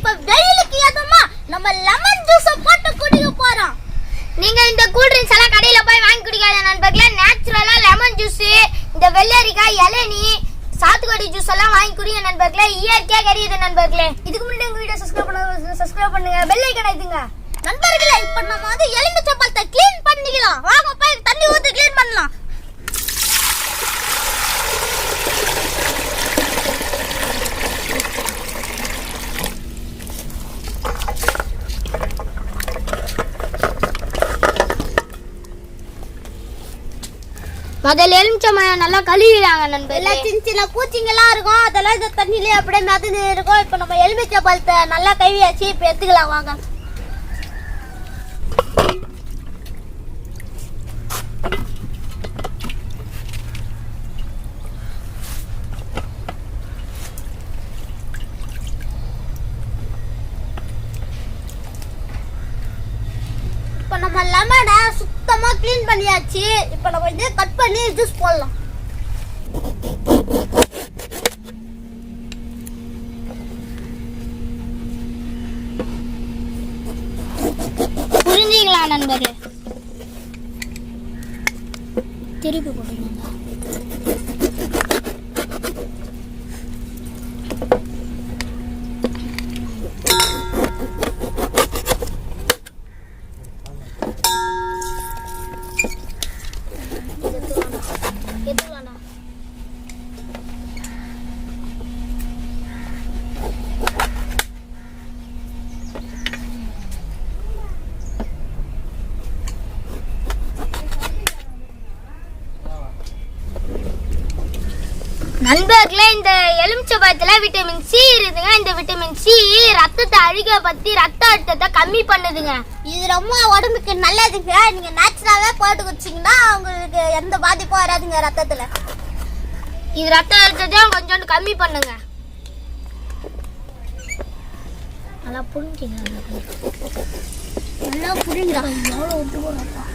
இப்ப வெயிலுக்கு ஏதமா நம்ம லெமன் ஜூஸ் போட்டு குடிக்க போறோம். நீங்க இந்த கூல் ட்ரிங்க்ஸ் எல்லாம் கடையில போய் வாங்கி குடிக்காத நண்பர்களே. நேச்சுரலா லெமன் ஜூஸ், இந்த வெள்ளரிக்காய் இளநீ, சாத்துக்குடி ஜூஸ் எல்லாம் வாங்கி குடிங்க நண்பர்களே. இயற்கையா கிடைக்குது நண்பர்களே. இதுக்கு முன்னாடி உங்க வீடியோ சப்ஸ்கிரைப் பண்ணுங்க, பெல் ஐகான் அழுத்துங்க நண்பர்களே. இப்ப நம்ம வந்து எலுமிச்சை பழத்தை க்ளீன் பண்ணிக்கலாம். வாங்க போய் தண்ணி ஊத்தி க்ளீன் பண்ணலாம். முதல்ல எலுமிச்சம்பழம் நல்லா கழுவிடாங்க நண்பர்களே. சின்ன சின்ன பூச்சிங்கெல்லாம் இருக்கும், அதெல்லாம் இந்த தண்ணியிலே அப்படியே மிதந்து இருக்கும். இப்போ நம்ம எலுமிச்சை பழத்தை நல்லா கழுவியாச்சு. இப்போ எடுத்துக்கலாம் வாங்க. இப்போ நம்ம லெமனை சுத்தமா க்ளீன் பண்ணியாச்சு. இப்போ நம்ம இதை கட் பண்ணி ஜூஸ் போடலாம். புரிஞ்சுங்களா நண்பர்களே? திருப்பி போடுங்க. நண்பர்களே, இந்த எலுமிச்சை பழத்துல விட்டமின் சி இருக்குங்க. இந்த விட்டமின் சி ரத்தத்தை அழுக பத்தி ரத்த அழுத்தத்தை கம்மி பண்ணுதுங்க. இது ரொம்ப உடம்புக்கு நல்லதுங்க. நீங்க நேச்சுரலாவே போட்டு குடிச்சீங்கன்னா உங்களுக்கு எந்த பாதிப்பும் வராதுங்க ரத்தத்துல. இது ரத்த அழுத்தத்தை கொஞ்சோண்டு கம்மி பண்ணுங்க. நல்லா புரிஞ்சுங்க, நல்லா புரிஞ்சுடா. எவ்வளோ விட்டு போறப்பா.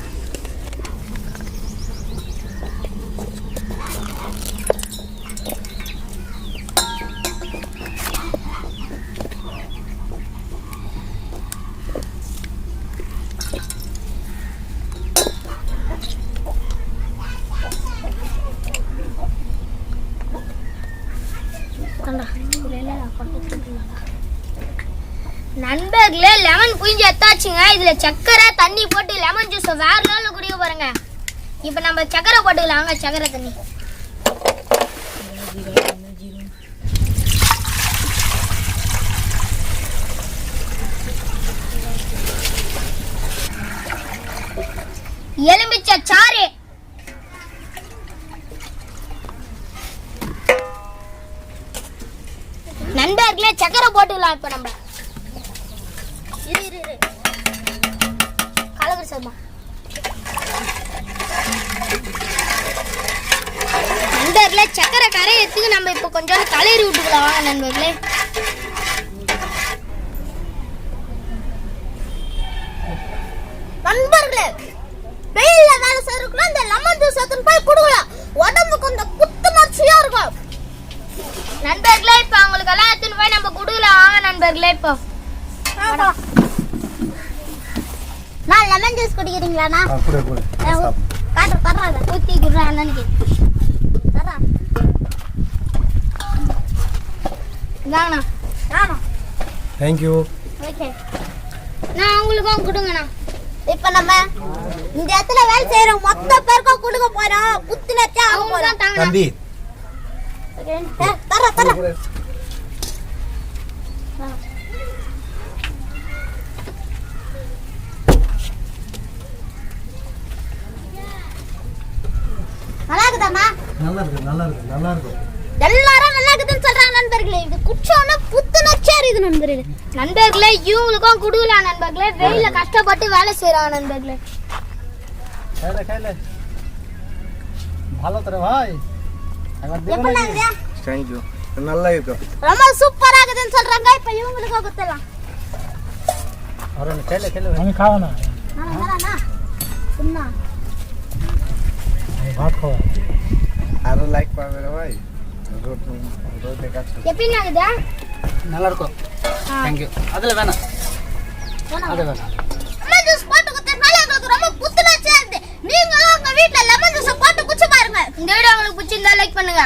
நண்பர்களே, லெமன் புழிஞ்சு எத்தாச்சுங்க. இதுல சக்கரை தண்ணி போட்டு லெமன் ஜூஸ் வேற லெவல்ல குடிக்க போறேங்க. இப்ப நம்ம சக்கரை போட்டுக்கலாம். சக்கரை தண்ணி எலுமிச்சை சாறு, நண்பர்களே சக்கரை போட்டுக்கலாம். இப்ப நம்ம கலகரி சர்மா நண்பர்களே, சக்கரை கரையத்துக்கு நம்ம இப்ப கொஞ்சம் கலரி விட்டுக்கலாம். வாங்க நண்பர்களே. நண்பர்களே, வெயில்ல வேலை செய்யறதுக்குள்ள இந்த லெமன் ஜூஸ் எடுத்துன்னு போய் குடுக்கலாம். உடம்புக்கு கொஞ்சம் புத்துணர்ச்சியா இருக்கும். நண்பர்களே, இப்ப உங்களுக்கு எல்லாம் எடுத்துன்னு போய் நம்ம குடுக்கலாம். வாங்க நண்பர்களே. இப்போ நான் லெமன் ஜூஸ் குடிக்கிறீங்களாண்ணா? காட்டு தர்றாங்க ஊற்றிக்கிறேன் அண்ணனுக்கு தர்றா. இந்தாங்கண்ணா. ஆமாம், தேங்க்யூ. ஓகே, நான் உங்களுக்கும் கொடுங்கண்ணா. இப்போ நம்ம இந்த இடத்துல வேலை செய்யறோம் மொத்த பேருக்கும் கொடுக்க போறோம். புத்துணர்ச்சியா அவங்க தான் தாங்க. தர்றா தர்றா. நல்லா இருக்குதாமா? நல்லா இருக்கு, நல்லா இருக்கு, நல்லா இருக்கு. எல்லாரும் நல்லா இருக்குதுன்னு சொல்றாங்க நண்பர்களே. இது குச்சோன புத்துணர்ச்சியா இருக்குது நண்பர்களே. நண்பர்களே, இவங்களுக்கும் குடுக்கலாம் நண்பர்களே. வெயில கஷ்டப்பட்டு வேலை செய்யறாங்க நண்பர்களே. கையில கையில ভালো করে ভাই একবার দেখো না। थैंक यू, நல்லா இருக்கு, ரொம்ப சூப்பரா இருக்குதுன்னு சொல்றாங்க. இப்போ இவங்களுக்கும் குத்தலாம். அரே கையில கையில আমি খাও না। না না না சும்மா ভাত খাও। আরো লাইক পাবে রে ভাই। রোড রোড দেখাচ্ছ। எப்படி இருக்குதா? நல்லா இருக்கு। Thank you. அதுல வேணாம். அது வேணாம். லெமன் ஜூஸ் போட்டு குடிச்சனால உங்களுக்கு ரொம்ப புத்துணர்ச்சியா இருக்கு. நீங்களும் உங்க வீட்ல லெமன் ஜூஸ் போட்டு குடிச்சு பாருங்க. இந்த வீடியோ உங்களுக்கு பிடிச்சிருந்தா லைக் பண்ணுங்க.